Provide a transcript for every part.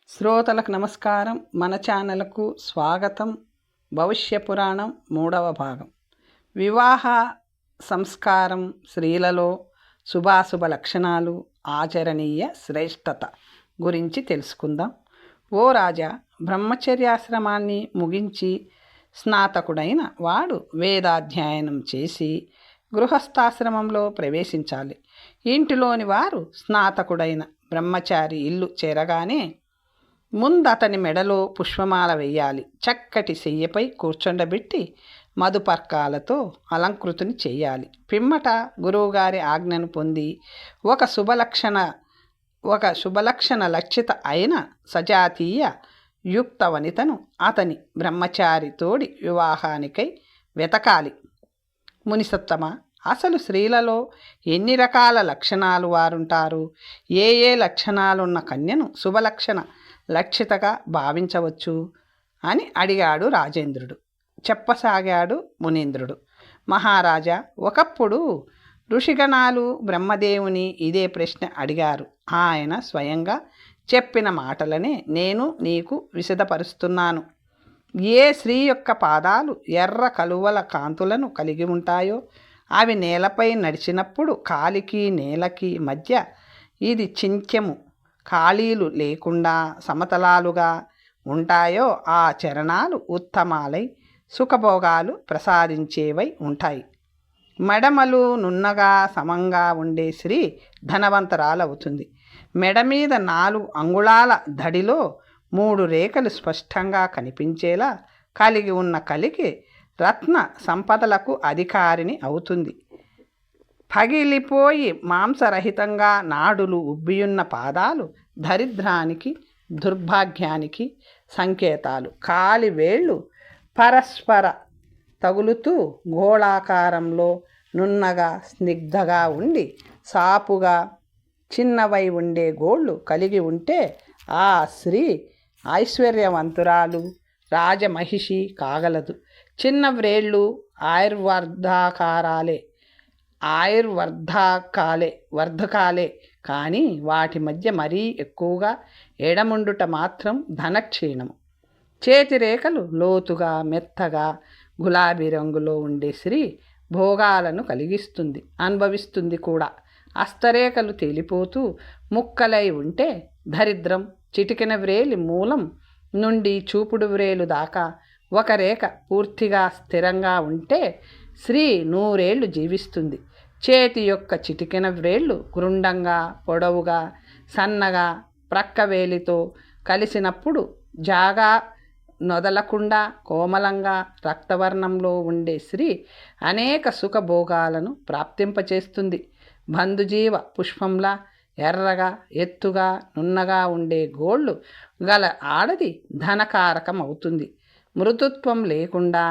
శ్రోతలకు నమస్కారం. మన ఛానల్కు స్వాగతం. భవిష్య పురాణం 3వ భాగం. వివాహ సంస్కారం, స్త్రీలలో శుభాశుభ లక్షణాలు, ఆచరణీయ శ్రేష్టత గురించి తెలుసుకుందాం. ఓ రాజా, బ్రహ్మచర్యాశ్రమాన్ని ముగించి స్నాతకుడైన వాడు వేదాధ్యయనం చేసి గృహస్థాశ్రమంలో ప్రవేశించాలి. ఇంటిలోని వారు స్నాతకుడైన బ్రహ్మచారి ఇల్లు చేరగానే ముందతని మెడలో పుష్పమాల వెయ్యాలి. చక్కటి శయ్యపై కూర్చొండబెట్టి మధుపర్కాలతో అలంకృతిని చేయాలి. పిమ్మట గురువుగారి ఆజ్ఞను పొంది ఒక శుభలక్షణ లక్షిత అయిన సజాతీయ యుక్త వనితను అతని బ్రహ్మచారి తోడి వివాహానికై వెతకాలి. మునిసత్తమ, అసలు స్త్రీలలో ఎన్ని రకాల లక్షణాలు వారుంటారు? ఏ లక్షణాలున్న కన్యను శుభలక్షణ లక్షితగా భావించవచ్చు అని అడిగాడు రాజేంద్రుడు. చెప్పసాగాడు మునీంద్రుడు. మహారాజా, ఒకప్పుడు ఋషిగణాలు బ్రహ్మదేవుని ఇదే ప్రశ్న అడిగారు. ఆయన స్వయంగా చెప్పిన మాటలనే నేను నీకు విశదపరుస్తున్నాను. ఏ స్త్రీ యొక్క పాదాలు ఎర్ర కలువల కాంతులను కలిగి ఉంటాయో, అవి నేలపై నడిచినప్పుడు కాలికి నేలకి మధ్య ఇది చింత్యము ఖాళీలు లేకుండా సమతలాలుగా ఉంటాయో, ఆ చరణాలు ఉత్తమాలై సుఖభోగాలు ప్రసాదించేవై ఉంటాయి. మెడమలు నున్నగా సమంగా ఉండే స్త్రీ ధనవంతరాలవుతుంది. మెడ మీద 4 అంగుళాల దడిలో 3 రేఖలు స్పష్టంగా కనిపించేలా కలిగి ఉన్న కలికి రత్న సంపదలకు అధికారిని అవుతుంది. పగిలిపోయి మాంసరహితంగా నాడులు ఉబ్బియున్న పాదాలు దరిద్రానికి దుర్భాగ్యానికి సంకేతాలు. కాలి వేళ్ళు పరస్పర తగులుతూ గోళాకారంలో నున్నగా స్నిగ్ధగా ఉండి సాపుగా చిన్నవై ఉండే గోళ్ళు కలిగి ఉంటే ఆ స్త్రీ ఐశ్వర్యవంతురాలు, రాజమహిషి కాగలదు. చిన్న వ్రేళ్ళు వర్ధకాలే కానీ వాటి మధ్య మరీ ఎక్కువగా ఎడముండుట మాత్రం ధనక్షీణము. చేతిరేఖలు లోతుగా మెత్తగా గులాబీ రంగులో ఉండే స్త్రీ భోగాలను కలిగిస్తుంది, అనుభవిస్తుంది కూడా. హస్తరేఖలు తేలిపోతూ ముక్కలై ఉంటే దరిద్రం. చిటికెన వ్రేలి మూలం నుండి చూపుడు వ్రేలు దాకా ఒక రేఖ పూర్తిగా స్థిరంగా ఉంటే స్త్రీ 100 ఏళ్ళు జీవిస్తుంది. చేతి యొక్క చిటికెన వ్రేళ్ళు గుండ్రంగా పొడవుగా సన్నగా ప్రక్కవేలితో కలిసినప్పుడు జాగా నొదలకుండా కోమలంగా రక్తవర్ణంలో ఉండే స్త్రీ అనేక సుఖభోగాలను ప్రాప్తింపచేస్తుంది. బంధుజీవ పుష్పంలా ఎర్రగా ఎత్తుగా నున్నగా ఉండే గోళ్ళు గల ఆడది ధనకారకం అవుతుంది. మృదుత్వం లేకుండా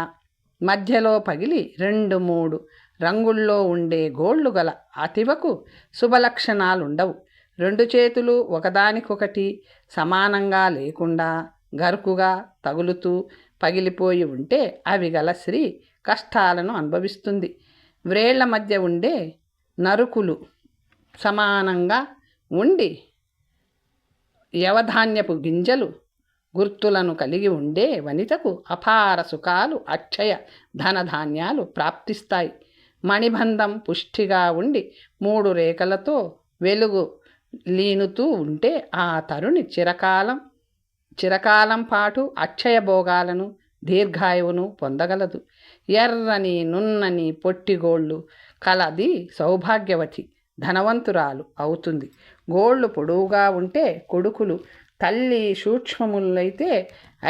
మధ్యలో పగిలి 2-3 రంగుల్లో ఉండే గోళ్ళు గల అతివకు శుభలక్షణాలుండవు. 2 చేతులు ఒకదానికొకటి సమానంగా లేకుండా గరుకుగా తగులుతూ పగిలిపోయి ఉంటే అవి గల స్త్రీ కష్టాలను అనుభవిస్తుంది. వ్రేళ్ల మధ్య ఉండే నరుకులు సమానంగా ఉండి యవధాన్యపు గింజలు గుర్తులను కలిగి ఉండే వనితకు అపార సుఖాలు, అక్షయ ధనధాన్యాలు ప్రాప్తిస్తాయి. మణిబంధం పుష్టిగా ఉండి 3 రేఖలతో వెలుగు లీనుతూ ఉంటే ఆ తరుణి చిరకాలం పాటు అక్షయ భోగాలను దీర్ఘాయువును పొందగలదు. ఎర్రని నున్నని పొట్టిగోళ్ళు కలది సౌభాగ్యవతి, ధనవంతురాలు అవుతుంది. గోళ్ళు పొడవుగా ఉంటే కొడుకులు, తల్లి సూక్ష్మములైతే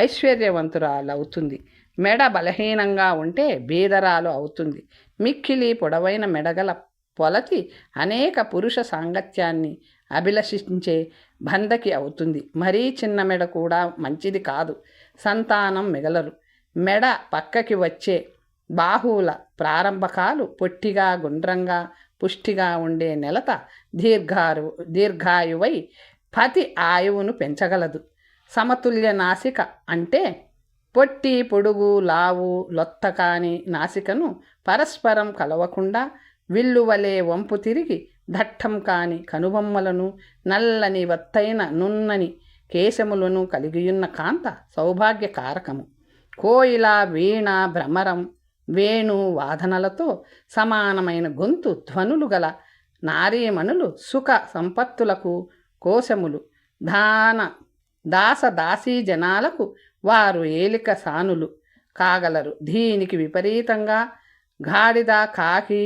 ఐశ్వర్యవంతురాలు అవుతుంది. మెడ బలహీనంగా ఉంటే బీదరాలు అవుతుంది. మిక్కిలి పొడవైన మెడగల పొలతి అనేక పురుష సాంగత్యాన్ని అభిలషించే బంధకి అవుతుంది. మరీ చిన్న మెడ కూడా మంచిది కాదు, సంతానం మిగలరు. మెడ పక్కకి వచ్చే బాహువుల ప్రారంభకాలు పొట్టిగా గుండ్రంగా పుష్టిగా ఉండే నెలత దీర్ఘాయువై పతి ఆయువును పెంచగలదు. సమతుల్య నాసిక అంటే పొట్టి పొడుగు లావు లొత్త కాని నాసికను పరస్పరం కలవకుండా విల్లువలే వంపు తిరిగి దట్టం కాని కనుబొమ్మలను నల్లని వత్తైన నున్నని కేశములను కలిగియున్న కాంత సౌభాగ్యకారకము. కోయిల, వీణ, భ్రమరం, వేణు వాదనలతో సమానమైన గొంతు ధ్వనులు గల నారీమణులు సుఖ సంపత్తులకు కోశములు. దాస దాసీ జనాలకు వారు ఏలిక సానులు కాగలరు. దీనికి విపరీతంగా గాడిద, కాకి,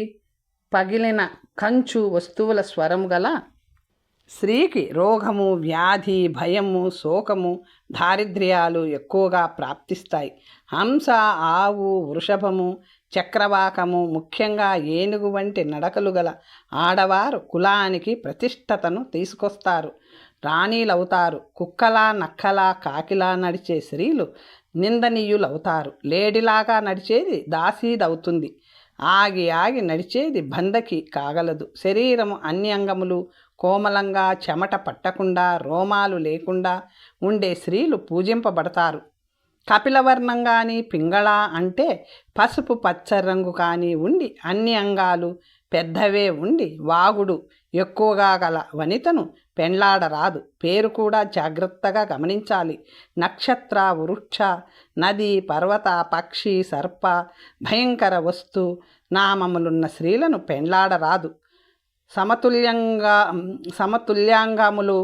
పగిలిన కంచు వస్తువుల స్వరము గల స్త్రీకి రోగము, వ్యాధి, భయము, శోకము, దారిద్ర్యాలు ఎక్కువగా ప్రాప్తిస్తాయి. హంస, ఆవు, వృషభము, చక్రవాకము, ముఖ్యంగా ఏనుగు వంటి నడకలు గల ఆడవారు కులానికి ప్రతిష్టతను తీసుకొస్తారు, రాణీలవుతారు. కుక్కలా, నక్కలా, కాకిలా నడిచే స్త్రీలు నిందనీయులవుతారు. లేడిలాగా నడిచేది దాసీదవుతుంది. ఆగి ఆగి నడిచేది బందకి కాగలదు. శరీరము అన్ని అంగములు కోమలంగా, చెమట పట్టకుండా, రోమాలు లేకుండా ఉండే స్త్రీలు పూజింపబడతారు. కపిలవర్ణం కానీ, పింగళ అంటే పసుపు పచ్చ రంగు కానీ ఉండి అన్ని అంగాలు పెద్దవే ఉండి వాగుడు ఎక్కువగా గల వనితను పెండ్లాడరాదు. పేరు కూడా జాగ్రత్తగా గమనించాలి. నక్షత్ర, వృక్ష, నది, పర్వత, పక్షి, సర్ప, భయంకర వస్తు నామములున్న స్త్రీలను పెండ్లాడరాదు. సమతుల్యాంగములు,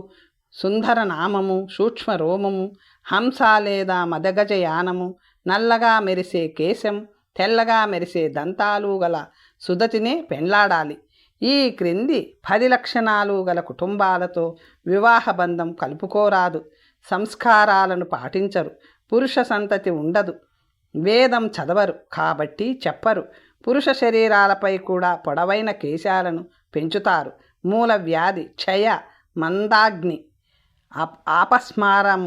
సుందర నామము, సూక్ష్మ రోమము, హంస లేదా మదగజయానము, నల్లగా మెరిసే కేశం, తెల్లగా మెరిసే దంతాలు గల సుదతినే పెండ్లాడాలి. ఈ క్రింది 10 లక్షణాలు గల కుటుంబాలతో వివాహ బంధం కలుపుకోరాదు. సంస్కారాలను పాటించరు. పురుష సంతతి ఉండదు. వేదం చదవరు కాబట్టి చెప్పరు. పురుష శరీరాలపై కూడా పొడవైన కేశాలను పెంచుతారు. మూల వ్యాధి, క్షయ, మందాగ్ని, ఆపస్మారం,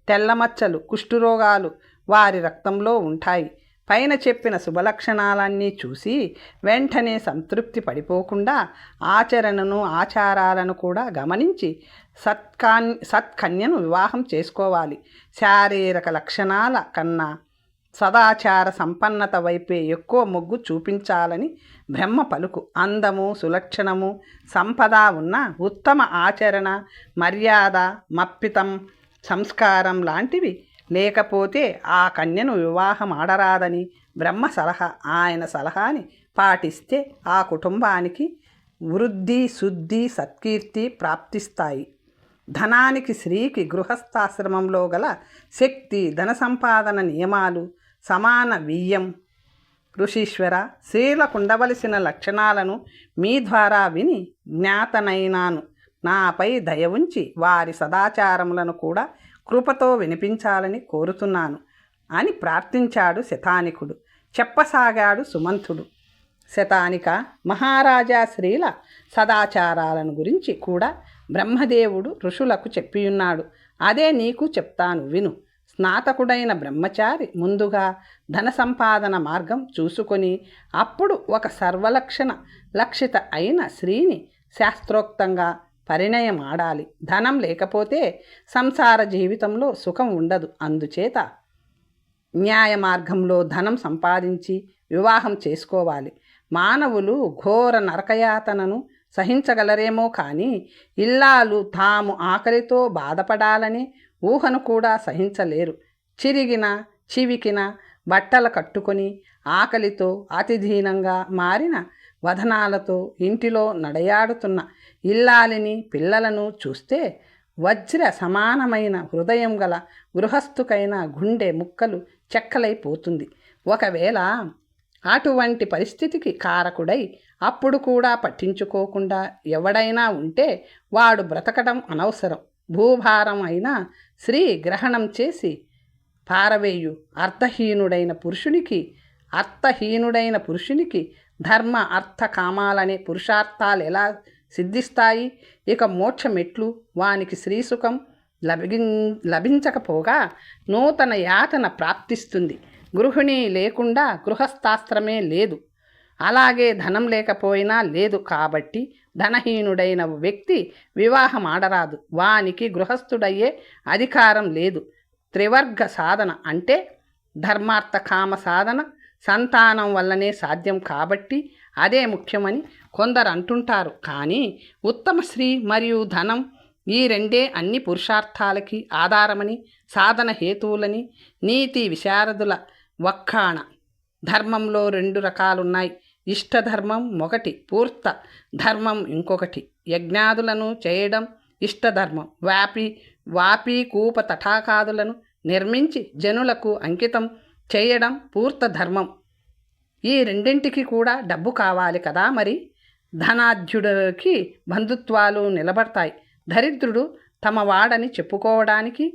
తెల్లమచ్చలు, కుష్ఠరోగాలు వారి రక్తంలో ఉంటాయి. పైన చెప్పిన శుభలక్షణాలన్నీ చూసి వెంటనే సంతృప్తి పడిపోకుండా ఆచరణను, ఆచారాలను కూడా గమనించి సత్కన్యను వివాహం చేసుకోవాలి. శారీరక లక్షణాల కన్నా సదాచార సంపన్నత వైపే ఎక్కువ మొగ్గు చూపించాలని బ్రహ్మ పలుకు. అందము, సులక్షణము, సంపద ఉన్న ఉత్తమ ఆచరణ, మర్యాద, మప్పితం, సంస్కారం లాంటివి లేకపోతే ఆ కన్యను వివాహం ఆడరాదని బ్రహ్మ సలహా. ఆయన సలహాని పాటిస్తే ఆ కుటుంబానికి వృద్ధి, శుద్ధి, సత్కీర్తి ప్రాప్తిస్తాయి. ధనానికి స్త్రీకి గృహస్థాశ్రమంలో గల శక్తి, ధన సంపాదన నియమాలు సమాన వియ్యం. ఋషీశ్వర, స్త్రీలకు ఉండవలసిన లక్షణాలను మీ ద్వారా విని జ్ఞాతనైనాను. నాపై దయ ఉంచి వారి సదాచారములను కూడా కృపతో వినిపించాలని కోరుతున్నాను అని ప్రార్థించాడు శతానికుడు. చెప్పసాగాడు సుమంతుడు. శతానిక, మహారాజా స్త్రీల సదాచారాలను గురించి కూడా బ్రహ్మదేవుడు ఋషులకు చెప్పియున్నాడు. అదే నీకు చెప్తాను విను. స్నాతకుడైన బ్రహ్మచారి ముందుగా ధన సంపాదన మార్గం చూసుకొని అప్పుడు ఒక సర్వలక్షణ లక్షిత అయిన స్త్రీని శాస్త్రోక్తంగా పరిణయం ఆడాలి. ధనం లేకపోతే సంసార జీవితంలో సుఖం ఉండదు. అందుచేత న్యాయ మార్గంలో ధనం సంపాదించి వివాహం చేసుకోవాలి. మానవులు ఘోర నరకయాతనను సహించగలరేమో కానీ ఇల్లాలు తాము ఆకలితో బాధపడాలని ఊహను కూడా సహించలేరు. చిరిగిన చివికిన బట్టలు కట్టుకొని ఆకలితో అతిధీనంగా మారిన వదనాలతో ఇంటిలో నడయాడుతున్న ఇల్లాలిని, పిల్లలను చూస్తే వజ్ర సమానమైన హృదయం గల గృహస్థుకైన గుండె ముక్కలు చెక్కలైపోతుంది. ఒకవేళ అటువంటి పరిస్థితికి కారకుడై అప్పుడు కూడా పట్టించుకోకుండా ఎవడైనా ఉంటే వాడు బ్రతకడం అనవసరం. భూభారం అయిన స్త్రీ గ్రహణం చేసి పారవేయు అర్థహీనుడైన పురుషునికి ధర్మ, అర్థ, కామాలనే పురుషార్థాలు ఎలా సిద్ధిస్తాయి? ఇక మోక్షమెట్లు? వానికి శ్రీసుఖం లభించకపోగా నూతన యాతన ప్రాప్తిస్తుంది. గృహిణి లేకుండా గృహస్థాశ్రమే లేదు. అలాగే ధనం లేకపోయినా లేదు. కాబట్టి ధనహీనుడైన వ్యక్తి వివాహం ఆడరాదు. వానికి గృహస్థుడయ్యే అధికారం లేదు. త్రివర్గ సాధన అంటే ధర్మార్థ కామ సాధన సంతానం వల్లనే సాధ్యం కాబట్టి అదే ముఖ్యమని కొందరు అంటుంటారు. కానీ ఉత్తమ స్త్రీ మరియు ధనం ఈ రెండే అన్ని పురుషార్థాలకి ఆధారమని, సాధన హేతువులని నీతి విశారదుల వక్కాణ. ధర్మంలో 2 రకాలున్నాయి. ఇష్టధర్మం ఒకటి, పూర్త ధర్మం ఇంకొకటి. యజ్ఞాదులను చేయడం ఇష్టధర్మం. వాపి కూప తటాకాదులను నిర్మించి జనులకు అంకితం చేయడం పూర్త ధర్మం. ఈ రెండింటికి కూడా డబ్బు కావాలి కదా మరి. ధనాఢ్యుడికి బంధుత్వాలు నిలబడతాయి. దరిద్రుడు తమ వాడని చెప్పుకోవడానికి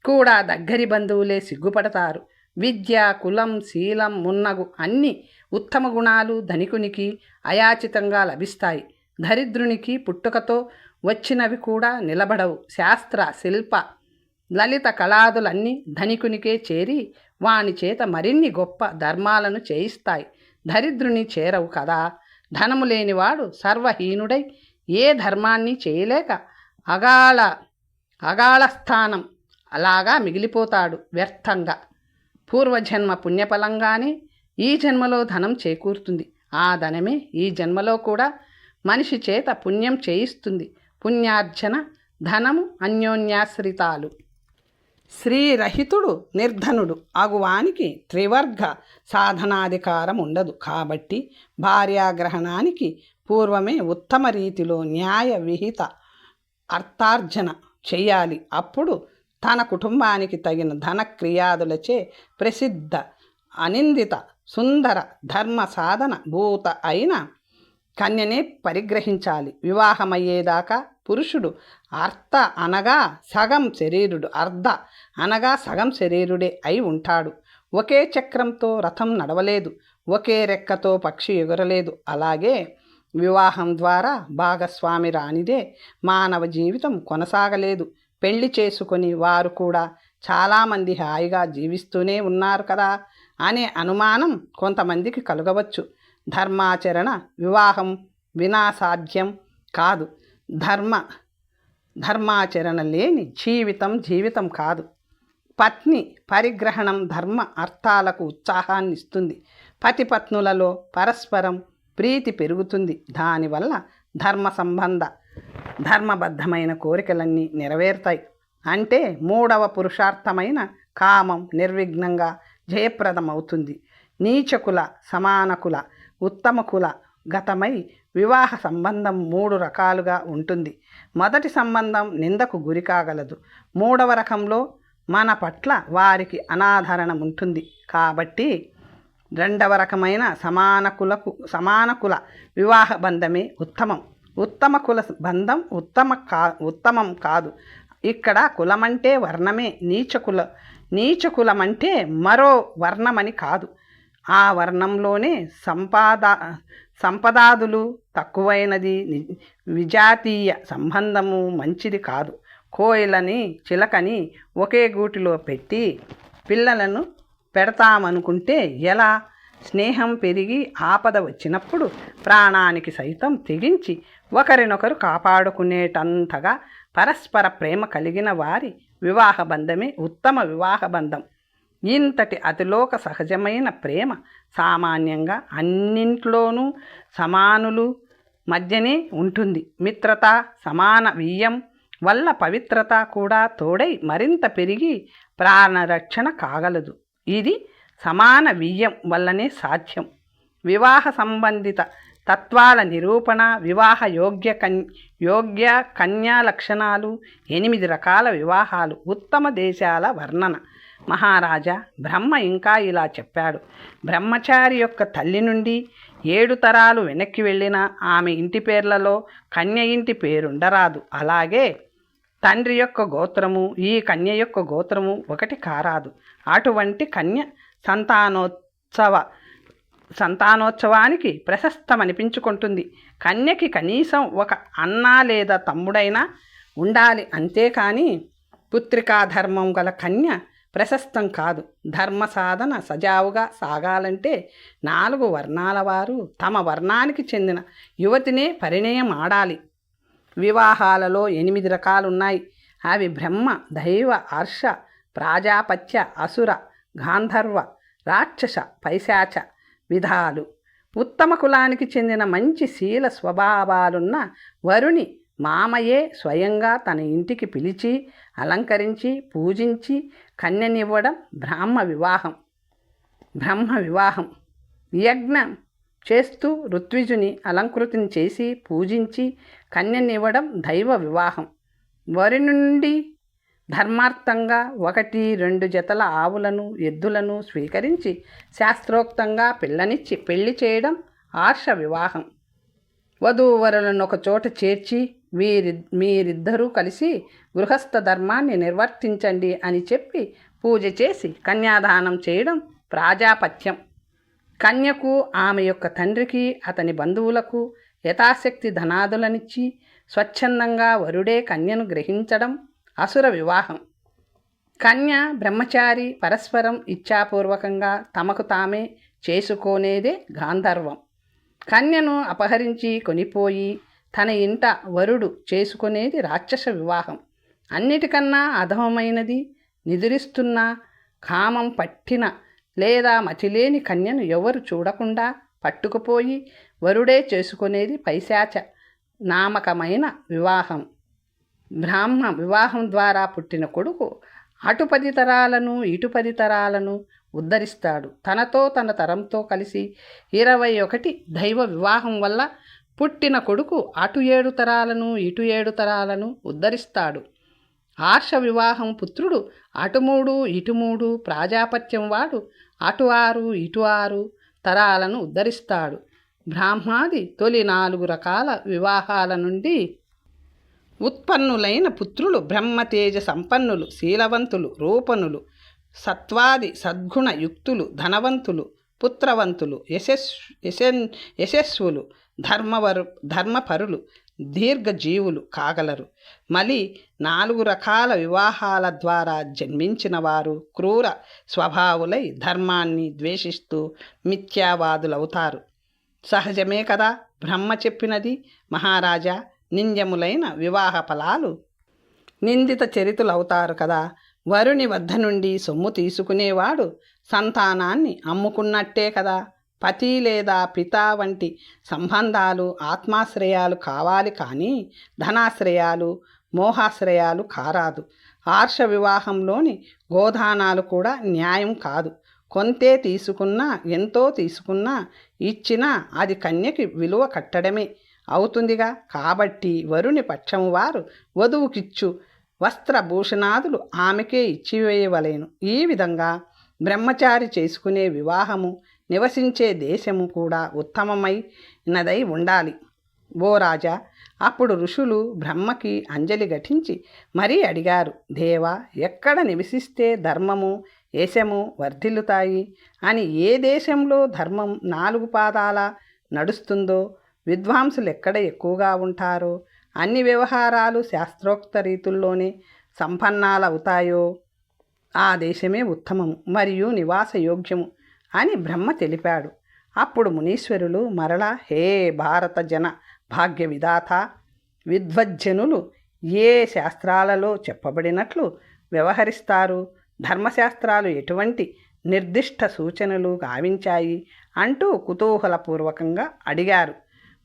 కూడా దగ్గరి బంధువులే సిగ్గుపడతారు. విద్య, కులం, శీలం మున్నగు అన్ని ఉత్తమ గుణాలు ధనికునికి అయాచితంగా లభిస్తాయి. దరిద్రునికి పుట్టుకతో వచ్చినవి కూడా నిలబడవు. శాస్త్ర, శిల్ప, లలిత కళాదులన్నీ ధనికునికే చేరి వాని చేత మరిన్ని గొప్ప ధర్మాలను చేయిస్తాయి. దరిద్రుని చేరవు కదా. ధనము లేనివాడు సర్వహీనుడై ఏ ధర్మాన్ని చేయలేక అగాళస్థానం అలాగా మిగిలిపోతాడు వ్యర్థంగా. పూర్వజన్మ పుణ్యఫలంగానే ఈ జన్మలో ధనం చేకూరుతుంది. ఆ ధనమే ఈ జన్మలో కూడా మనిషి చేత పుణ్యం చేయిస్తుంది. పుణ్యార్జన ధనము అన్యోన్యాశ్రితాలు. శ్రీరహితుడు నిర్ధనుడు అగువానికి త్రివర్గ సాధనాధికారం ఉండదు. కాబట్టి భార్యాగ్రహణానికి పూర్వమే ఉత్తమ రీతిలో న్యాయ విహిత అర్థార్జన చెయ్యాలి. అప్పుడు తన కుటుంబానికి తగిన ధన క్రియాదులచే ప్రసిద్ధ అనిందిత సుందర ధర్మ సాధన భూత అయిన కన్యనే పరిగ్రహించాలి. వివాహమయ్యేదాకా పురుషుడు అర్ధ అనగా సగం శరీరుడే అయి ఉంటాడు. ఒకే చక్రంతో రథం నడవలేదు, ఒకే రెక్కతో పక్షి ఎగురలేదు. అలాగే వివాహం ద్వారా భాగస్వామి రానిదే మానవ జీవితం కొనసాగలేదు. పెళ్లి చేసుకొని వారు కూడా చాలామంది హాయిగా జీవిస్తూనే ఉన్నారు కదా అనే అనుమానం కొంతమందికి కలగవచ్చు. ధర్మాచరణ వివాహం వినా సాధ్యం కాదు. ధర్మాచరణ లేని జీవితం కాదు. పత్ని పరిగ్రహణం ధర్మ అర్థాలకు ఉత్సాహాన్ని ఇస్తుంది. పతిపత్నులలో పరస్పరం ప్రీతి పెరుగుతుంది. దానివల్ల ధర్మబద్ధమైన కోరికలన్నీ నెరవేరుతాయి. అంటే 3వ పురుషార్థమైన కామం నిర్విఘ్నంగా జయప్రదమవుతుంది. నీచకుల, సమానకుల, ఉత్తమకుల గతమై వివాహ సంబంధం 3 రకాలుగా ఉంటుంది. మొదటి సంబంధం నిందకు గురి కాగలదు. 3వ రకంలో మన పట్ల వారికి అనాదరణ ఉంటుంది. కాబట్టి 2వ రకమైన సమానకుల వివాహ బంధమే ఉత్తమం. ఉత్తమ కుల బంధం ఉత్తమం కాదు. ఇక్కడ కులమంటే వర్ణమే. నీచకులమంటే మరో వర్ణమని కాదు. ఆ వర్ణంలోనే సంపదాదులు తక్కువైనది. విజాతీయ సంబంధము మంచిది కాదు. కోయిలని చిలకని ఒకే గూటిలో పెట్టి పిల్లలను పెడతామనుకుంటే ఎలా? స్నేహం పెరిగి ఆపద వచ్చినప్పుడు ప్రాణానికి సైతం తెగించి ఒకరినొకరు కాపాడుకునేటంతగా పరస్పర ప్రేమ కలిగిన వారి వివాహ బంధమే ఉత్తమ వివాహ బంధం. ఇంతటి అతిలోక సహజమైన ప్రేమ సామాన్యంగా అన్నింట్లోనూ సమానులు మధ్యనే ఉంటుంది. మిత్రత, సమాన వీయం వల్ల పవిత్రత కూడా తోడై మరింత పెరిగి ప్రాణరక్షణ కాగలదు. ఇది సమాన వీయం వల్లనే సాధ్యం. వివాహ సంబంధిత తత్వాల నిరూపణ, వివాహ యోగ్య కన్యా లక్షణాలు, 8 రకాల వివాహాలు, ఉత్తమ దేశాల వర్ణన. మహారాజా బ్రహ్మ ఇంకా ఇలా చెప్పాడు. బ్రహ్మచారి యొక్క తల్లి నుండి 7 తరాలు వెనక్కి వెళ్ళిన ఆమె ఇంటి పేర్లలో కన్య ఇంటి పేరుండరాదు. అలాగే తండ్రి యొక్క గోత్రము ఈ కన్య యొక్క గోత్రము ఒకటి కారాదు. అటువంటి కన్య సంతానోత్సవానికి ప్రశస్తమనిపించుకుంటుంది. కన్యకి కనీసం ఒక అన్న లేదా తమ్ముడైనా ఉండాలి. అంతేకాని పుత్రికాధర్మం గల కన్య ప్రశస్తం కాదు. ధర్మ సాధన సజావుగా సాగాలంటే 4 వర్ణాల వారు తమ వర్ణానికి చెందిన యువతినే పరిణయం ఆడాలి. వివాహాలలో 8 రకాలున్నాయి. అవి బ్రహ్మ, దైవ, హర్ష, ప్రాజాపత్య, అసుర, గాంధర్వ, రాక్షస, పైశాచ విధాలు. ఉత్తమ కులానికి చెందిన మంచి శీల స్వభావాలున్న వరుని మామయే స్వయంగా తన ఇంటికి పిలిచి అలంకరించి పూజించి కన్యనివ్వడం బ్రహ్మ వివాహం. యజ్ఞం చేస్తూ ఋత్విజుని అలంకృతిని చేసి పూజించి కన్యనివ్వడం దైవ వివాహం. వరి నుండి ధర్మార్థంగా 1-2 జతల ఆవులను ఎద్దులను స్వీకరించి శాస్త్రోక్తంగా పిల్లనిచ్చి పెళ్లి చేయడం ఆర్ష వివాహం. వధూవరులను ఒక చోట చేర్చి మీరిద్దరూ కలిసి గృహస్థ ధర్మాన్ని నిర్వర్తించండి అని చెప్పి పూజ చేసి కన్యాదానం చేయడం ప్రాజాపత్యం. కన్యకు ఆమె యొక్క తండ్రికి అతని బంధువులకు యథాశక్తి ధనాదులనిచ్చి స్వచ్ఛందంగా వరుడే కన్యను గ్రహించడం అసుర వివాహం. కన్య బ్రహ్మచారి పరస్పరం ఇచ్ఛాపూర్వకంగా తమకు తామే చేసుకునేదే గాంధర్వం. కన్యను అపహరించి కొనిపోయి తన ఇంట వరుడు చేసుకునేది రాక్షస వివాహం. అన్నిటికన్నా అధమమైనది నిద్రిస్తున్న కామం పట్టిన లేదా మతిలేని కన్యను ఎవరు చూడకుండా పట్టుకుపోయి వరుడే చేసుకునేది పైశాచ నామకమైన వివాహం. బ్రాహ్మ వివాహం ద్వారా పుట్టిన కొడుకు అటు 10 తరాలను ఇటు 10 తరాలను ఉద్ధరిస్తాడు. తనతో తన తరంతో కలిసి 21 దైవ వివాహం వల్ల పుట్టిన కొడుకు అటు 7 తరాలను ఇటు 7 తరాలను ఉద్ధరిస్తాడు. ఆర్ష వివాహం పుత్రుడు అటు 3 ఇటు 3 ప్రాజాపత్యం వాడు అటు 6 ఇటు 6 తరాలను ఉద్ధరిస్తాడు. బ్రాహ్మాది తొలి 4 రకాల వివాహాల నుండి ఉత్పన్నులైన పుత్రులు బ్రహ్మతేజ సంపన్నులు, శీలవంతులు, రూపనులు, సత్వాది సద్గుణ యుక్తులు, ధనవంతులు, పుత్రవంతులు, యశస్వులు, ధర్మపరులు, దీర్ఘజీవులు కాగలరు. మళ్ళీ 4 రకాల వివాహాల ద్వారా జన్మించిన వారు క్రూర స్వభావులై ధర్మాన్ని ద్వేషిస్తూ మిథ్యావాదులవుతారు. సహజమే కదా బ్రహ్మ చెప్పినది. మహారాజా, నింద్యములైన వివాహ ఫలాలు నిందిత చరితులవుతారు కదా. వరుని వద్ద నుండి సొమ్ము తీసుకునేవాడు సంతానాన్ని అమ్ముకున్నట్టే కదా. పతి లేదా పిత వంటి సంబంధాలు ఆత్మాశ్రయాలు కావాలి కానీ ధనాశ్రయాలు మోహాశ్రయాలు కారాదు. ఆర్ష వివాహంలోని గోదానాలు కూడా న్యాయం కాదు. కొంతే తీసుకున్నా ఎంతో తీసుకున్నా ఇచ్చినా అది కన్యకి విలువ కట్టడమే అవుతుందిగా. కాబట్టి వరుని పక్షము వారు వధువుకిచ్చు వస్త్రభూషణాదులు ఆమెకే ఇచ్చివేయవలేను. ఈ విధంగా బ్రహ్మచారి చేసుకునే వివాహము నివసించే దేశము కూడా ఉత్తమమైనదై ఉండాలి. ఓ రాజా, అప్పుడు ఋషులు బ్రహ్మకి అంజలి ఘటించి మరీ అడిగారు, దేవా, ఎక్కడ నివసిస్తే ధర్మము యశము వర్ధిల్లుతాయి అని? ఏ దేశంలో ధర్మం 4 పాదాల నడుస్తుందో, విద్వాంసులు ఎక్కడ ఎక్కువగా ఉంటారో, అన్ని వ్యవహారాలు శాస్త్రోక్త రీతుల్లోనే సంపన్నాలవుతాయో ఆ దేశమే ఉత్తమము మరియు నివాసయోగ్యము అని బ్రహ్మ తెలిపాడు. అప్పుడు మునీశ్వరులు మరలా, హే భారత జన భాగ్య విధాత, విద్వజ్జనులు ఏ శాస్త్రాలలో చెప్పబడినట్లు వ్యవహరిస్తారు? ధర్మశాస్త్రాలు ఎటువంటి నిర్దిష్ట సూచనలు గావించాయి అంటూ కుతూహలపూర్వకంగా అడిగారు.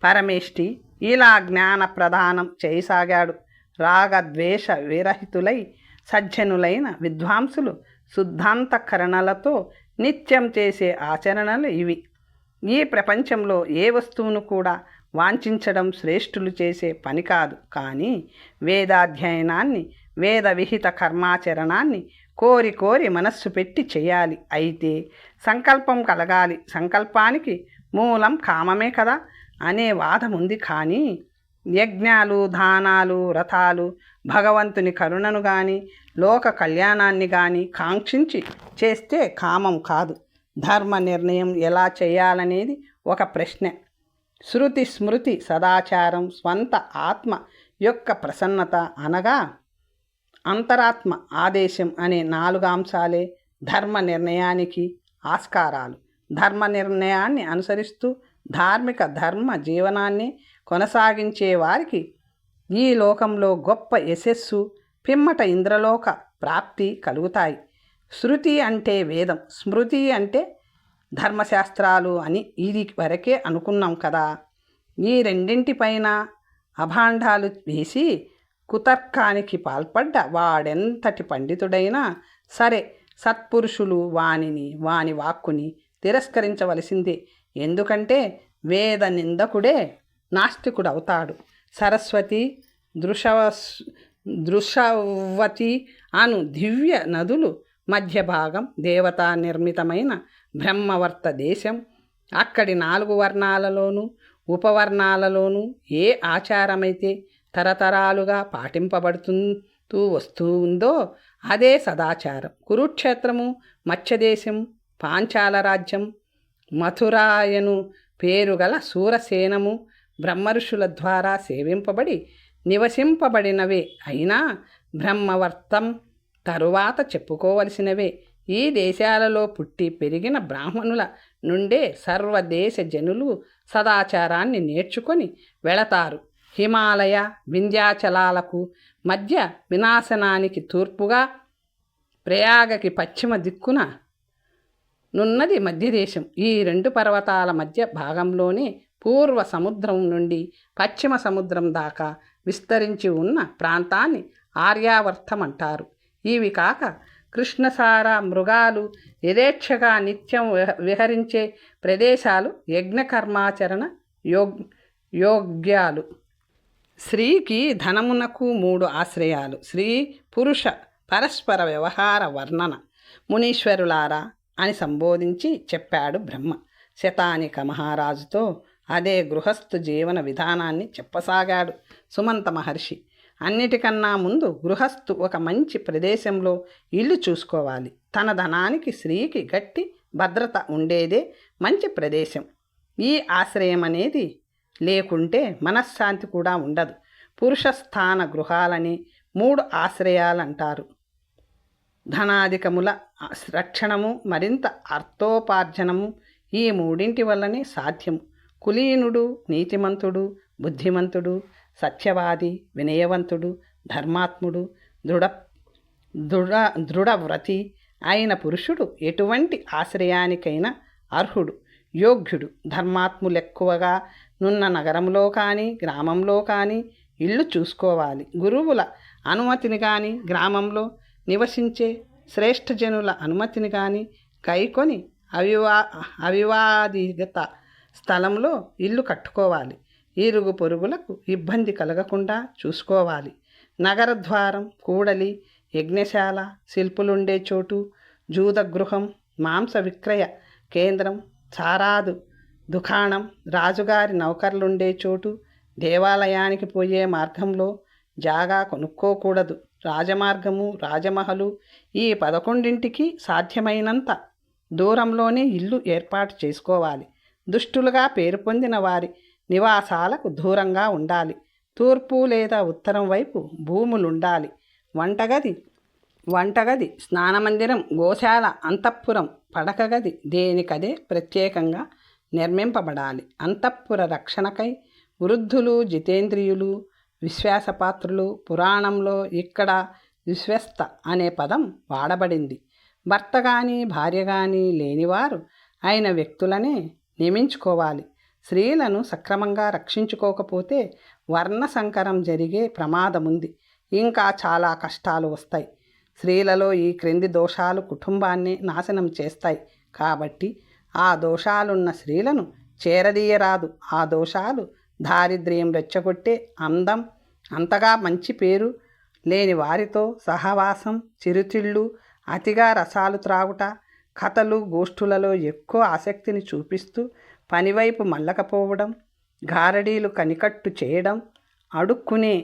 పరమేష్టి ఇలా జ్ఞాన ప్రదానం చేయసాగాడు. రాగద్వేష విరహితులై సజ్జనులైన విద్వాంసులు శుద్ధాంతఃకరణలతో నిత్యం చేసే ఆచరణలు ఇవి. ఈ ప్రపంచంలో ఏ వస్తువును కూడా వాంఛించడం శ్రేష్ఠులు చేసే పని కాదు. కానీ వేదాధ్యయనాన్ని, వేద విహిత కర్మాచరణాన్ని కోరి కోరి మనస్సు పెట్టి చేయాలి. అయితే సంకల్పం కలగాలి. సంకల్పానికి మూలం కామమే కదా అనే వాదం ఉంది. కానీ యజ్ఞాలు, దానాలు, వ్రతాలు భగవంతుని కరుణను కానీ లోక కళ్యాణాన్ని కానీ కాంక్షించి చేస్తే కామం కాదు. ధర్మ నిర్ణయం ఎలా చేయాలనేది ఒక ప్రశ్న. శృతి స్మృతి సదాచారం స్వంత ఆత్మ యొక్క ప్రసన్నత అనగా అంతరాత్మ ఆదేశం అనే 4 అంశాలే ధర్మ నిర్ణయానికి ఆస్కారాలు. ధర్మ నిర్ణయాన్ని అనుసరిస్తూ ధార్మిక ధర్మ జీవనాన్ని కొనసాగించే వారికి ఈ లోకంలో గొప్ప యశస్సు, పిమ్మట ఇంద్రలోక ప్రాప్తి కలుగుతాయి. శృతి అంటే వేదం, స్మృతి అంటే ధర్మశాస్త్రాలు అని ఇది వరకే అనుకున్నాం కదా. ఈ రెండింటిపైన అభాండాలు వేసి కుతర్కానికి పాల్పడ్డ వాడెంతటి పండితుడైనా సరే సత్పురుషులు వాని వాక్కుని తిరస్కరించవలసిందే. ఎందుకంటే వేద నిందకుడే నాస్తికుడవుతాడు. సరస్వతి, దృశవతి అను దివ్య నదులు మధ్య భాగం దేవతా నిర్మితమైన బ్రహ్మవర్త దేశం. అక్కడి 4 వర్ణాలలోనూ ఉపవర్ణాలలోనూ ఏ ఆచారమైతే తరతరాలుగా పాటింపబడుతూ వస్తూ ఉందో అదే సదాచారం. కురుక్షేత్రము, మత్స్యదేశం, పాంచాల రాజ్యం, మథురాయను పేరుగల సూరసేనము బ్రహ్మఋషుల ద్వారా సేవింపబడి నివసింపబడినవే అయినా బ్రహ్మవర్తం తరువాత చెప్పుకోవలసినవే. ఈ దేశాలలో పుట్టి పెరిగిన బ్రాహ్మణుల నుండే సర్వదేశ జనులు సదాచారాన్ని నేర్చుకొని వెళతారు. హిమాలయ, వింధ్యాచలాలకు మధ్య వినాశనానికి తూర్పుగా, ప్రయాగకి పశ్చిమ దిక్కున నున్నది మధ్యదేశం. ఈ 2 పర్వతాల మధ్య భాగంలోనే పూర్వ సముద్రం నుండి పశ్చిమ సముద్రం దాకా విస్తరించి ఉన్న ప్రాంతాన్ని ఆర్యావర్తం అంటారు. ఇవి కాక కృష్ణసార మృగాలు యథేచ్ఛగా నిత్యం విహరించే ప్రదేశాలు యజ్ఞకర్మాచరణ యోగ్యాలు. స్త్రీకి ధనమునకు 3 ఆశ్రయాలు. స్త్రీ పురుష పరస్పర వ్యవహార వర్ణన మునీశ్వరులారా అని సంబోధించి చెప్పాడు బ్రహ్మ. శతానిక మహారాజుతో అదే గృహస్థు జీవన విధానాన్ని చెప్పసాగాడు సుమంత మహర్షి. అన్నిటికన్నా ముందు గృహస్థు ఒక మంచి ప్రదేశంలో ఇల్లు చూసుకోవాలి. తన ధనానికి స్త్రీకి గట్టి భద్రత ఉండేదే మంచి ప్రదేశం. ఈ ఆశ్రయం అనేది లేకుంటే మనశ్శాంతి కూడా ఉండదు. పురుష స్థాన గృహాలని 3 ఆశ్రయాలంటారు. ధనాధికముల రక్షణము, మరింత అర్థోపార్జనము ఈ 3 వల్లనే సాధ్యము. కులీనుడు నీతిమంతుడు, బుద్ధిమంతుడు, సత్యవాది, వినయవంతుడు, ధర్మాత్ముడు, దృఢవ్రతి అయిన పురుషుడు ఎటువంటి ఆశ్రయానికైనా అర్హుడు, యోగ్యుడు. ధర్మాత్ములెక్కువగా నున్న నగరంలో కానీ గ్రామంలో కానీ ఇల్లు చూసుకోవాలి. గురువుల అనుమతిని కానీ గ్రామంలో నివసించే శ్రేష్ఠజనుల అనుమతిని కానీ కైకొని అవివాదిత స్థలంలో ఇల్లు కట్టుకోవాలి. ఇరుగు పొరుగులకు ఇబ్బంది కలగకుండా చూసుకోవాలి. నగరద్వారం, కూడలి, యజ్ఞశాల, శిల్పులుండే చోటు, జూదగృహం, మాంస విక్రయ కేంద్రం, చారాదు దుకాణం, రాజుగారి నౌకర్లుండే చోటు, దేవాలయానికి పోయే మార్గంలో జాగా కొనుక్కోకూడదు. రాజమార్గము, రాజమహలు ఈ 11ంటికి సాధ్యమైనంత దూరంలోనే ఇల్లు ఏర్పాటు చేసుకోవాలి. దుష్టులుగా పేరు పొందిన వారి నివాసాలకు దూరంగా ఉండాలి. తూర్పు లేదా ఉత్తరం వైపు భూములుండాలి. వంటగది, స్నానమందిరం, గోశాల, అంతఃపురం, పడకగది దేనికదే ప్రత్యేకంగా నిర్మింపబడాలి. అంతఃపుర రక్షణకై వృద్ధులు, జితేంద్రియులు, విశ్వాసపాత్రులు. పురాణంలో ఇక్కడ విశ్వస్త అనే పదం వాడబడింది. భర్త కానీ భార్య కానీ లేనివారు అయిన వ్యక్తులనే నియమించుకోవాలి. స్త్రీలను సక్రమంగా రక్షించుకోకపోతే వర్ణ సంకరం జరిగే ప్రమాదముంది. ఇంకా చాలా కష్టాలు వస్తాయి. స్త్రీలలో ఈ క్రింది దోషాలు కుటుంబాన్ని నాశనం చేస్తాయి. కాబట్టి ఆ దోషాలున్న స్త్రీలను చేరదీయరాదు. ఆ దోషాలు దారిద్ర్యం రెచ్చగొట్టే అందం, అంతగా మంచి పేరు లేని వారితో సహవాసం, చిరుతిళ్ళు, అతిగా రసాలు త్రాగుట, కథలు గోష్ఠులలో ఎక్కువ ఆసక్తిని చూపిస్తూ పనివైపు మళ్ళకపోవడం, గారడీలు కనికట్టు చేయడం, అడుక్కునే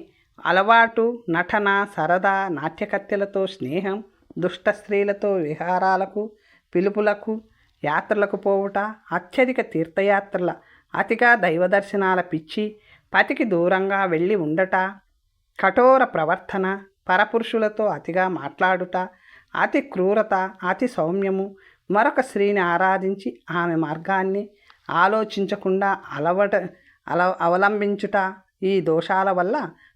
అలవాటు, నటన, సరదా, నాట్యకత్తెలతో స్నేహం, దుష్ట స్త్రీలతో విహారాలకు, పిలుపులకు, యాత్రలకు పోవుట, అత్యధిక తీర్థయాత్రల, అతిగా దైవదర్శనాల పిచ్చి, పతికి దూరంగా వెళ్ళి ఉండట, కఠోర ప్రవర్తన, పరపురుషులతో అతిగా మాట్లాడుట, అతి క్రూరత, అతి సౌమ్యము, మరొక స్త్రీని ఆరాధించి ఆమె మార్గాన్ని ఆలోచించకుండా అవలంబించుట ఈ దోషాల వల్ల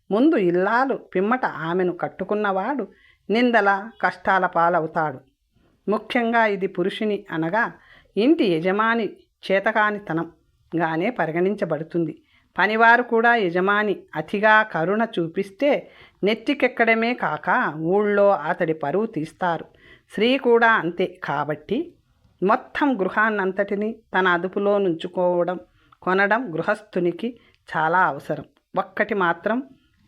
ముందు ఇల్లాలు పిమ్మట ఆమెను కట్టుకున్నవాడు నిందల కష్టాల పాలవుతాడు. ముఖ్యంగా ఇది పురుషుని అనగా ఇంటి యజమాని చేతకానితనంగానే పరిగణించబడుతుంది. పనివారు కూడా యజమాని అతిగా కరుణ చూపిస్తే నెత్తికెక్కడమే కాక ఊళ్ళో అతడి పరువు తీస్తారు. స్త్రీ కూడా అంతే. కాబట్టి మొత్తం గృహాన్నంతటినీ తన అదుపులో కొనడం గృహస్థునికి చాలా అవసరం. ఒక్కటి మాత్రం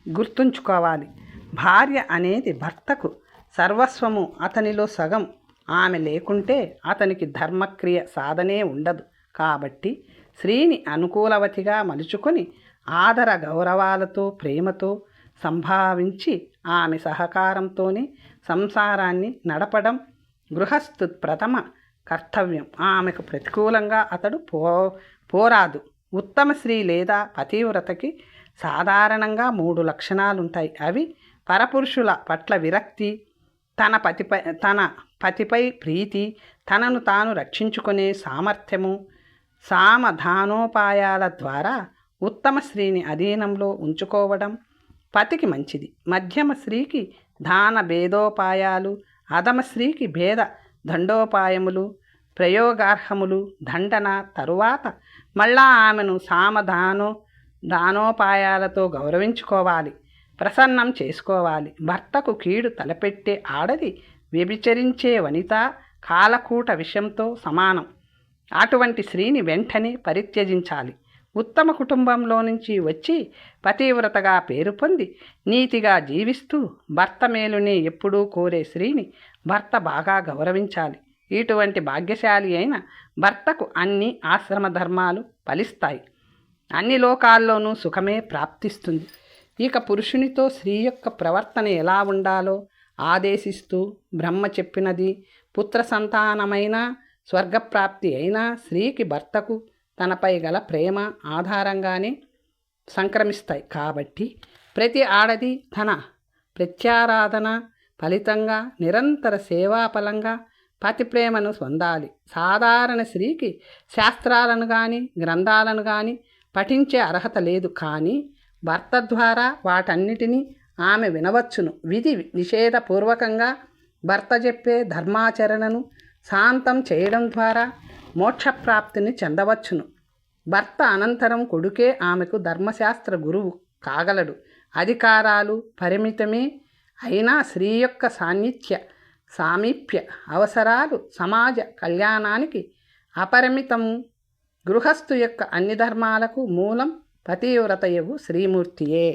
గుర్తుంచుకోవాలి, భార్య అనేది భర్తకు సర్వస్వము, అతనిలో సగం. ఆమె లేకుంటే అతనికి ధర్మక్రియ సాధనే ఉండదు. కాబట్టి స్త్రీని అనుకూలవతిగా మలుచుకొని ఆదర గౌరవాలతో ప్రేమతో సంభావించి ఆమె సహకారంతోనే సంసారాన్ని నడపడం గృహస్థు ప్రథమ కర్తవ్యం. ఆమెకు ప్రతికూలంగా అతడు పోరాదు. ఉత్తమ స్త్రీ లేదా పతివ్రతకి సాధారణంగా 3 లక్షణాలుంటాయి. అవి పరపురుషుల పట్ల విరక్తి, తన పతిపై ప్రీతి, తనను తాను రక్షించుకునే సామర్థ్యము, సామధానోపాయాల ద్వారా ఉత్తమ స్త్రీని అధీనంలో ఉంచుకోవడం పతికి మంచిది. మధ్యమ స్త్రీకి దాన భేదోపాయాలు, అధమ స్త్రీకి భేద దండోపాయములు ప్రయోగార్హములు. దండన తరువాత మళ్ళా ఆమెను దానోపాయాలతో గౌరవించుకోవాలి, ప్రసన్నం చేసుకోవాలి. భర్తకు కీడు తలపెట్టే ఆడది వ్యభిచరించే వనిత కాలకూట విషంతో సమానం. అటువంటి స్త్రీని వెంటనే పరిత్యజించాలి. ఉత్తమ కుటుంబంలో నుంచి వచ్చి పతివ్రతగా పేరు పొంది నీతిగా జీవిస్తూ భర్త మేలునే ఎప్పుడూ కోరే స్త్రీని భర్త బాగా గౌరవించాలి. ఇటువంటి భాగ్యశాలి అయిన భర్తకు అన్ని ఆశ్రమ ధర్మాలు ఫలిస్తాయి. అన్ని లోకాల్లోనూ సుఖమే ప్రాప్తిస్తుంది. ఇక పురుషునితో స్త్రీ యొక్క ప్రవర్తన ఎలా ఉండాలో ఆదేశిస్తూ బ్రహ్మ చెప్పినది పుత్ర సంతానమైన స్వర్గప్రాప్తి అయినా స్త్రీకి భర్తకు తనపై గల ప్రేమ ఆధారంగానే సంక్రమిస్తాయి. కాబట్టి ప్రతి ఆడది తన ప్రత్యారాధన ఫలితంగా నిరంతర సేవాఫలంగా పతి ప్రేమను పొందాలి. సాధారణ స్త్రీకి శాస్త్రాలను కానీ గ్రంథాలను కానీ పఠించే అర్హత లేదు. కానీ భర్త ద్వారా వాటన్నిటినీ ఆమె వినవచ్చును. విధి నిషేధపూర్వకంగా భర్త చెప్పే ధర్మాచరణను శాంతం చేయడం ద్వారా మోక్షప్రాప్తిని చెందవచ్చును. భర్త అనంతరం కొడుకే ఆమెకు ధర్మశాస్త్ర గురువు కాగలడు. అధికారాలు పరిమితమే అయినా స్త్రీ యొక్క సామీప్య అవసరాలు సమాజ కళ్యాణానికి అపరిమితము. గృహస్థు యొక్క అన్ని ధర్మాలకు మూలం పతివ్రతయగు శ్రీమూర్తియే.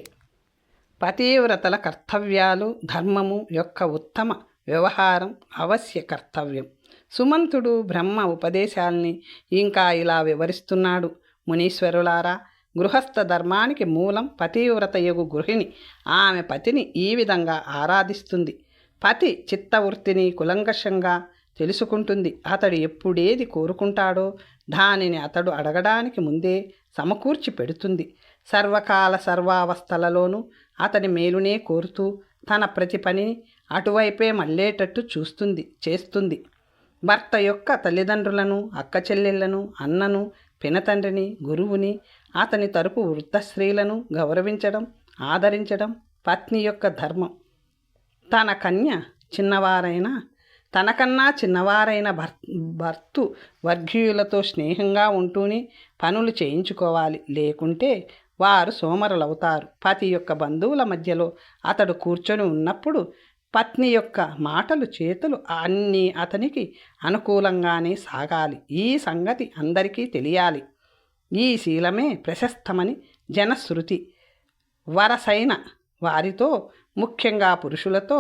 పతివ్రతల కర్తవ్యాలు ధర్మము యొక్క ఉత్తమ వ్యవహారం అవశ్య కర్తవ్యం. సుమంతుడు బ్రహ్మ ఉపదేశాల్ని ఇంకా ఇలా వివరిస్తున్నాడు. మునీశ్వరులారా, గృహస్థ ధర్మానికి మూలం పతివ్రతయగు గృహిణి. ఆమె పతిని ఈ విధంగా ఆరాధిస్తుంది. పతి చిత్తవృత్తిని కులంకషంగా తెలుసుకుంటుంది. అతడు ఎప్పుడేది కోరుకుంటాడో దానిని అతడు అడగడానికి ముందే సమకూర్చి పెడుతుంది. సర్వకాల సర్వావస్థలలోనూ అతడి మేలునే కోరుతూ తన ప్రతి పనిని అటువైపే మళ్ళేటట్టు చేస్తుంది. భర్త యొక్క తల్లిదండ్రులను, అక్క చెల్లెళ్లను, అన్నను, పినతండ్రిని, గురువుని, అతని తరపు వృద్ధ స్త్రీలను గౌరవించడం, ఆదరించడం పత్ని యొక్క ధర్మం. తనకన్నా చిన్నవారైన భర్తు వర్గీయులతో స్నేహంగా ఉంటూనే పనులు చేయించుకోవాలి. లేకుంటే వారు సోమరులవుతారు. పతి యొక్క బంధువుల మధ్యలో అతడు కూర్చొని ఉన్నప్పుడు పత్ని యొక్క మాటలు చేతులు అన్నీ అతనికి అనుకూలంగానే సాగాలి. ఈ సంగతి అందరికీ తెలియాలి. ఈ శీలమే ప్రశస్తమని జనశ్రుతి. వరసైన వారితో, ముఖ్యంగా పురుషులతో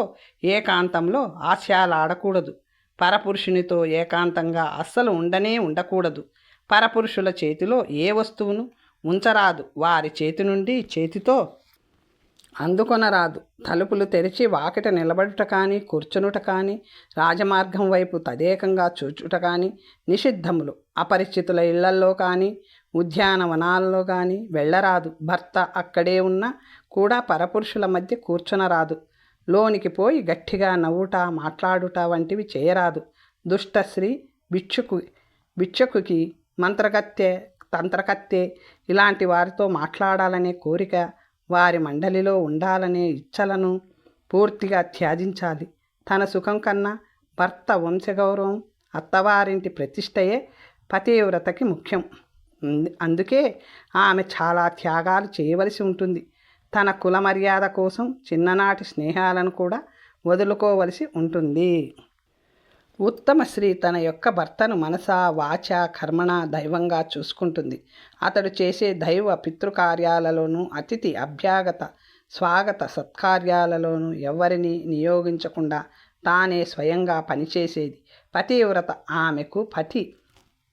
ఏకాంతంలో హాస్యాలాడకూడదు. పరపురుషునితో ఏకాంతంగా అస్సలు ఉండకూడదు. పరపురుషుల చేతిలో ఏ వస్తువును ఉంచరాదు. వారి చేతి నుండి చేతితో అందుకొనరాదు. తలుపులు తెరిచి వాకిట నిలబడుట కానీ, కూర్చునుట కానీ, రాజమార్గం వైపు తదేకంగా చూచుట కానీ నిషిద్ధములు. అపరిచితుల ఇళ్లల్లో కానీ, ఉద్యానవనాల్లో కానీ వెళ్ళరాదు. భర్త అక్కడే ఉన్నా కూడా పరపురుషుల మధ్య కూర్చునరాదు. లోనికి పోయి గట్టిగా నవ్వుట, మాట్లాడుట వంటివి చేయరాదు. దుష్టశ్రీ, భిక్షకుకి, తంత్రకత్తె ఇలాంటి వారితో మాట్లాడాలనే కోరిక, వారి మండలిలో ఉండాలనే ఇచ్చలను పూర్తిగా త్యజించాలి. తన సుఖం కన్నా భర్త వంశగౌరవం, అత్తవారింటి ప్రతిష్టయే పతివ్రతకి ముఖ్యం. అందుకే ఆమె చాలా త్యాగాలు చేయవలసి ఉంటుంది. తన కుల మర్యాద కోసం చిన్ననాటి స్నేహాలను కూడా వదులుకోవలసి ఉంటుంది. ఉత్తమ స్త్రీ తన యొక్క భర్తను మనస వాచ కర్మణ దైవంగా చూసుకుంటుంది. అతడు చేసే దైవ పితృకార్యాలలోనూ అతిథి అభ్యాగత స్వాగత సత్కార్యాలలోనూ ఎవరిని నియోగించకుండా తానే స్వయంగా పనిచేసేది పతివ్రత. ఆమెకు పతి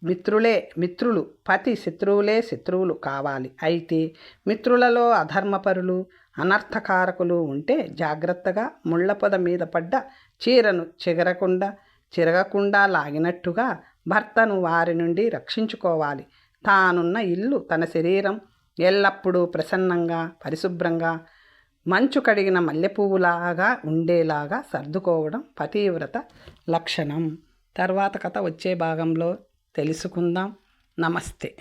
మిత్రులు, పతి శత్రువులే శత్రువులు కావాలి. అయితే మిత్రులలో అధర్మపరులు అనర్థకారకులు ఉంటే జాగ్రత్తగా ముళ్ళపొద మీద పడ్డ చీరను చిరగకుండా లాగినట్టుగా భర్తను వారి నుండి రక్షించుకోవాలి. తానున్న ఇల్లు, తన శరీరం ఎల్లప్పుడూ ప్రసన్నంగా పరిశుభ్రంగా మంచు కడిగిన మల్లెపువ్వులాగా ఉండేలాగా సర్దుకోవడం పతివ్రత లక్షణం. తర్వాత కథ వచ్చే భాగంలో తెలుసుకుందాం. నమస్తే.